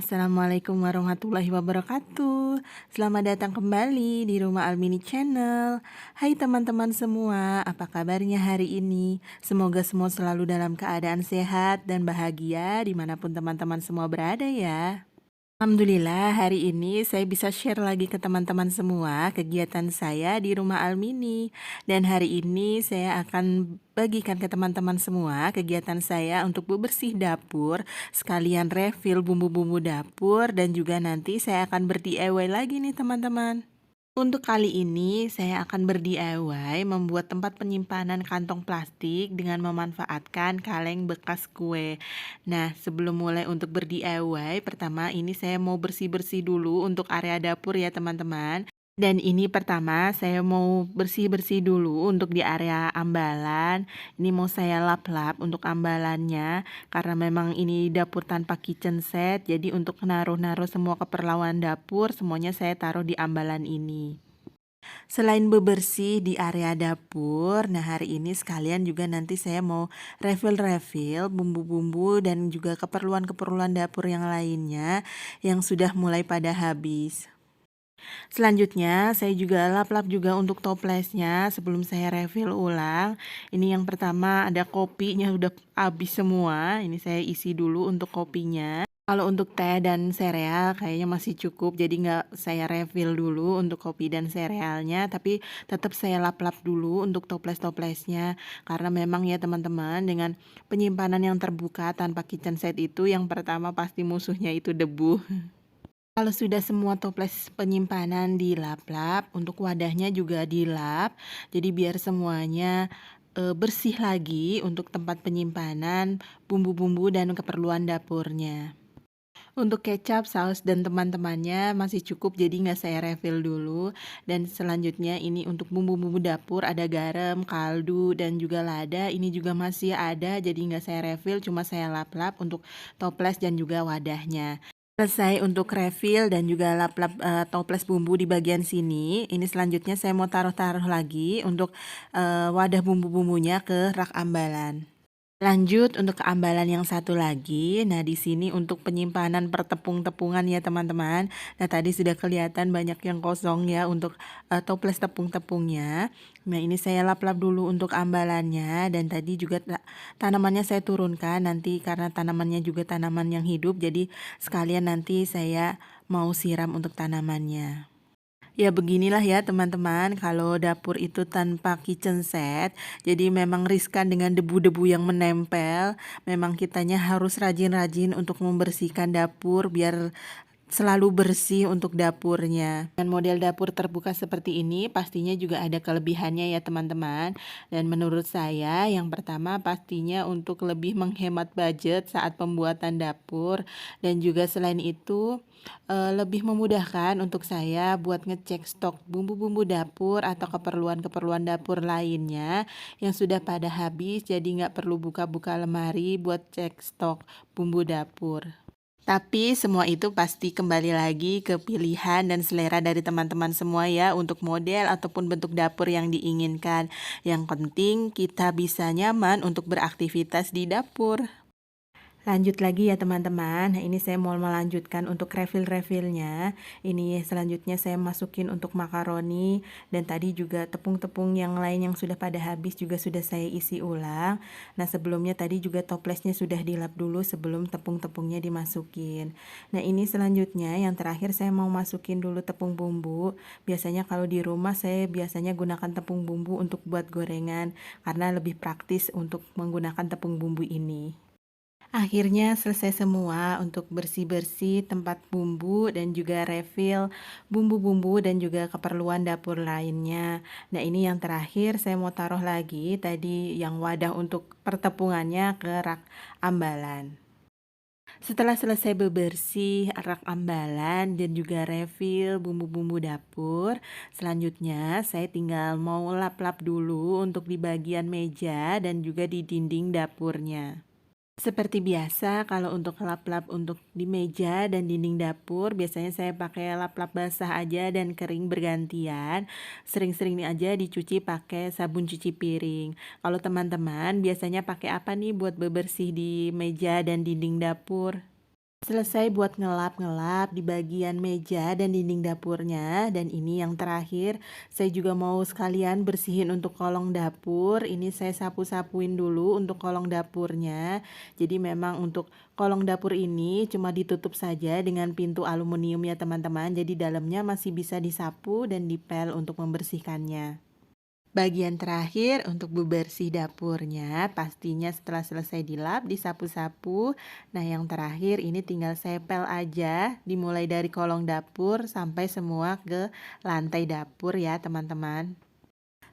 Assalamualaikum warahmatullahi wabarakatuh. Selamat datang kembali di Rumah Almini Channel. Hai teman-teman semua, apa kabarnya hari ini? Semoga semua selalu dalam keadaan sehat dan bahagia dimanapun teman-teman semua berada ya. Alhamdulillah hari ini saya bisa share lagi ke teman-teman semua kegiatan saya di Rumah Almini. Dan hari ini saya akan bagikan ke teman-teman semua kegiatan saya untuk bebersih dapur, sekalian refill bumbu-bumbu dapur, dan juga nanti saya akan ber-DIY lagi nih teman-teman. Untuk kali ini saya akan ber-DIY membuat tempat penyimpanan kantong plastik dengan memanfaatkan kaleng bekas kue. Nah, sebelum mulai untuk ber-DIY, pertama ini saya mau bersih-bersih dulu untuk area dapur ya teman-teman. Dan ini pertama saya mau bersih-bersih dulu untuk di area ambalan. Ini mau saya lap-lap untuk ambalannya karena memang ini dapur tanpa kitchen set. Jadi untuk naruh-naruh semua keperluan dapur semuanya saya taruh di ambalan ini. Selain bebersih di area dapur, nah hari ini sekalian juga nanti saya mau refill-refill bumbu-bumbu dan juga keperluan-keperluan dapur yang lainnya yang sudah mulai pada habis. Selanjutnya, saya juga lap-lap juga untuk toplesnya sebelum saya refill ulang. Ini yang pertama ada kopinya udah habis semua. Ini saya isi dulu untuk kopinya. Kalau untuk teh dan sereal kayaknya masih cukup, jadi nggak saya refill dulu untuk kopi dan serealnya, tapi tetap saya lap-lap dulu untuk toples-toplesnya. Karena memang ya teman-teman, dengan penyimpanan yang terbuka tanpa kitchen set itu yang pertama pasti musuhnya itu debu. Kalau sudah semua toples penyimpanan dilap-lap, untuk wadahnya juga dilap, jadi biar semuanya bersih lagi untuk tempat penyimpanan bumbu-bumbu dan keperluan dapurnya. Untuk kecap, saus, dan teman-temannya masih cukup, jadi nggak saya refill dulu. Dan selanjutnya ini untuk bumbu-bumbu dapur ada garam, kaldu, dan juga lada. Ini juga masih ada, jadi nggak saya refill, cuma saya lap-lap untuk toples dan juga wadahnya. Selesai untuk refill dan juga lap-lap toples bumbu di bagian sini. Ini selanjutnya saya mau taruh-taruh lagi untuk wadah bumbu-bumbunya ke rak ambalan. Lanjut untuk keambalan yang satu lagi. Nah, di sini untuk penyimpanan per tepung-tepungan ya, teman-teman. Nah, tadi sudah kelihatan banyak yang kosong ya untuk toples tepung-tepungnya. Nah, ini saya lap-lap dulu untuk ambalannya dan tadi juga tanamannya saya turunkan nanti karena tanamannya juga tanaman yang hidup. Jadi, sekalian nanti saya mau siram untuk tanamannya. Ya beginilah ya teman-teman, kalau dapur itu tanpa kitchen set, jadi memang riskan dengan debu-debu yang menempel. Memang kitanya harus rajin-rajin untuk membersihkan dapur biar selalu bersih untuk dapurnya. Dan model dapur terbuka seperti ini pastinya juga ada kelebihannya ya teman-teman. Dan menurut saya yang pertama pastinya untuk lebih menghemat budget saat pembuatan dapur. Dan juga selain itu lebih memudahkan untuk saya buat ngecek stok bumbu-bumbu dapur atau keperluan-keperluan dapur lainnya yang sudah pada habis. Jadi nggak perlu buka-buka lemari buat cek stok bumbu dapur. Tapi semua itu pasti kembali lagi ke pilihan dan selera dari teman-teman semua ya untuk model ataupun bentuk dapur yang diinginkan. Yang penting kita bisa nyaman untuk beraktivitas di dapur. Lanjut lagi ya teman-teman. Nah, ini saya mau melanjutkan untuk refill-refillnya. Ini selanjutnya saya masukin untuk makaroni dan tadi juga tepung-tepung yang lain yang sudah pada habis juga sudah saya isi ulang. Nah, sebelumnya tadi juga toplesnya sudah dilap dulu sebelum tepung-tepungnya dimasukin. Nah, ini selanjutnya yang terakhir saya mau masukin dulu tepung bumbu. Biasanya kalau di rumah saya biasanya gunakan tepung bumbu untuk buat gorengan karena lebih praktis untuk menggunakan tepung bumbu ini. Akhirnya selesai semua untuk bersih-bersih tempat bumbu dan juga refill bumbu-bumbu dan juga keperluan dapur lainnya. Nah, ini yang terakhir saya mau taruh lagi tadi yang wadah untuk pertepungannya ke rak ambalan. Setelah selesai bebersih rak ambalan dan juga refill bumbu-bumbu dapur, selanjutnya saya tinggal mau lap-lap dulu untuk di bagian meja dan juga di dinding dapurnya. Seperti biasa, kalau untuk lap-lap untuk di meja dan dinding dapur, biasanya saya pakai lap-lap basah aja dan kering bergantian. Sering-sering aja dicuci pakai sabun cuci piring. Kalau teman-teman biasanya pakai apa nih buat bebersih di meja dan dinding dapur? Selesai buat ngelap-ngelap di bagian meja dan dinding dapurnya. Dan ini yang terakhir, saya juga mau sekalian bersihin untuk kolong dapur. Ini saya sapu-sapuin dulu untuk kolong dapurnya. Jadi memang untuk kolong dapur ini cuma ditutup saja dengan pintu aluminium ya teman-teman. Jadi dalamnya masih bisa disapu dan dipel untuk membersihkannya. Bagian terakhir untuk bebersih dapurnya, pastinya setelah selesai dilap, disapu-sapu. Nah, yang terakhir ini tinggal sepel aja, dimulai dari kolong dapur sampai semua ke lantai dapur ya, teman-teman.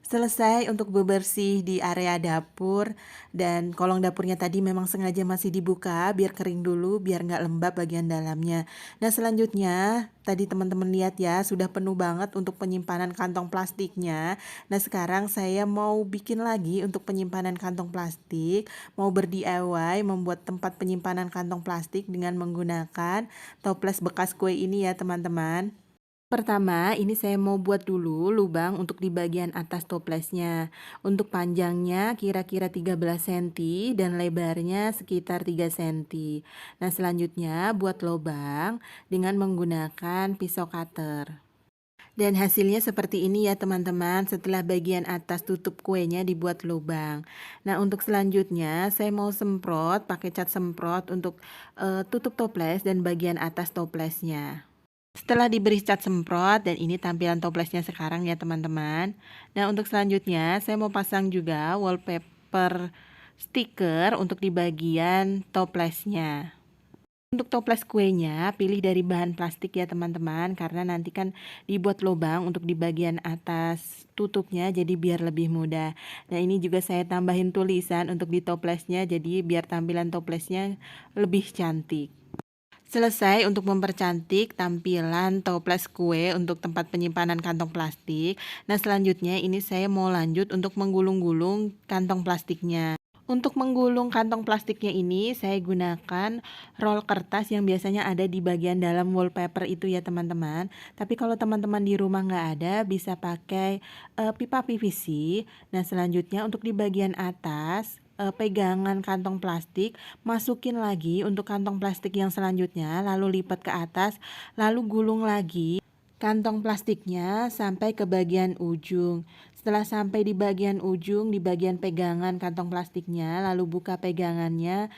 Selesai untuk bebersih di area dapur dan kolong dapurnya tadi memang sengaja masih dibuka biar kering dulu, biar nggak lembab bagian dalamnya. Nah, selanjutnya tadi teman-teman lihat ya sudah penuh banget untuk penyimpanan kantong plastiknya. Nah, sekarang saya mau bikin lagi untuk penyimpanan kantong plastik, mau ber-DIY membuat tempat penyimpanan kantong plastik dengan menggunakan toples bekas kue ini ya teman-teman. Pertama, ini saya mau buat dulu lubang untuk di bagian atas toplesnya. Untuk panjangnya kira-kira 13 cm dan lebarnya sekitar 3 cm. Nah, selanjutnya buat lubang dengan menggunakan pisau cutter. Dan hasilnya seperti ini ya teman-teman, setelah bagian atas tutup kuenya dibuat lubang. Nah, untuk selanjutnya saya mau semprot pakai cat semprot untuk tutup toples dan bagian atas toplesnya. Setelah diberi cat semprot dan ini tampilan toplesnya sekarang ya teman-teman. Nah, untuk selanjutnya saya mau pasang juga wallpaper stiker untuk di bagian toplesnya. Untuk toples kuenya pilih dari bahan plastik ya teman-teman, karena nanti kan dibuat lubang untuk di bagian atas tutupnya jadi biar lebih mudah. Nah, ini juga saya tambahin tulisan untuk di toplesnya jadi biar tampilan toplesnya lebih cantik. Selesai untuk mempercantik tampilan toples kue untuk tempat penyimpanan kantong plastik. Nah, selanjutnya ini saya mau lanjut untuk menggulung-gulung kantong plastiknya. Untuk menggulung kantong plastiknya ini saya gunakan roll kertas yang biasanya ada di bagian dalam wallpaper itu ya teman-teman. Tapi kalau teman-teman di rumah nggak ada bisa pakai pipa PVC. Nah, selanjutnya untuk di bagian atas pegangan kantong plastik, masukin lagi untuk kantong plastik yang selanjutnya, lalu lipat ke atas, lalu gulung lagi kantong plastiknya sampai ke bagian ujung. Setelah sampai di bagian ujung, di bagian pegangan kantong plastiknya, lalu buka pegangannya,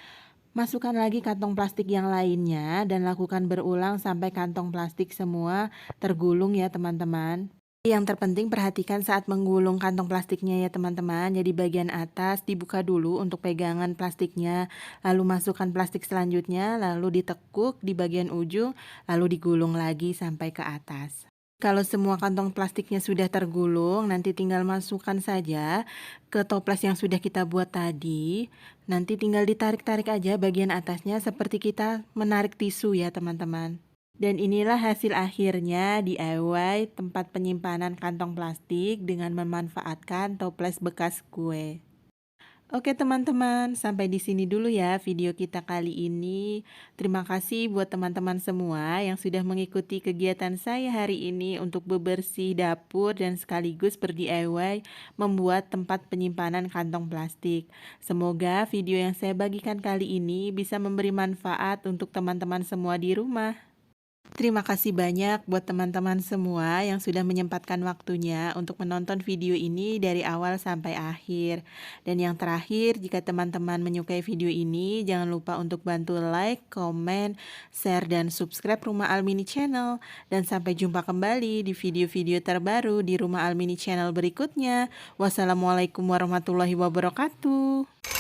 masukkan lagi kantong plastik yang lainnya dan lakukan berulang sampai kantong plastik semua tergulung ya teman-teman. Yang terpenting perhatikan saat menggulung kantong plastiknya ya teman-teman. Jadi bagian atas dibuka dulu untuk pegangan plastiknya, lalu masukkan plastik selanjutnya, lalu ditekuk di bagian ujung, lalu digulung lagi sampai ke atas. Kalau semua kantong plastiknya sudah tergulung, nanti tinggal masukkan saja ke toples yang sudah kita buat tadi. Nanti tinggal ditarik-tarik aja bagian atasnya seperti kita menarik tisu ya teman-teman. Dan inilah hasil akhirnya DIY tempat penyimpanan kantong plastik dengan memanfaatkan toples bekas kue. Oke teman-teman, sampai di sini dulu ya video kita kali ini. Terima kasih buat teman-teman semua yang sudah mengikuti kegiatan saya hari ini untuk bebersih dapur dan sekaligus ber-DIY membuat tempat penyimpanan kantong plastik. Semoga video yang saya bagikan kali ini bisa memberi manfaat untuk teman-teman semua di rumah. Terima kasih banyak buat teman-teman semua yang sudah menyempatkan waktunya untuk menonton video ini dari awal sampai akhir. Dan yang terakhir, jika teman-teman menyukai video ini, jangan lupa untuk bantu like, komen, share, dan subscribe Rumah Almini Channel. Dan sampai jumpa kembali di video-video terbaru di Rumah Almini Channel berikutnya. Wassalamualaikum warahmatullahi wabarakatuh.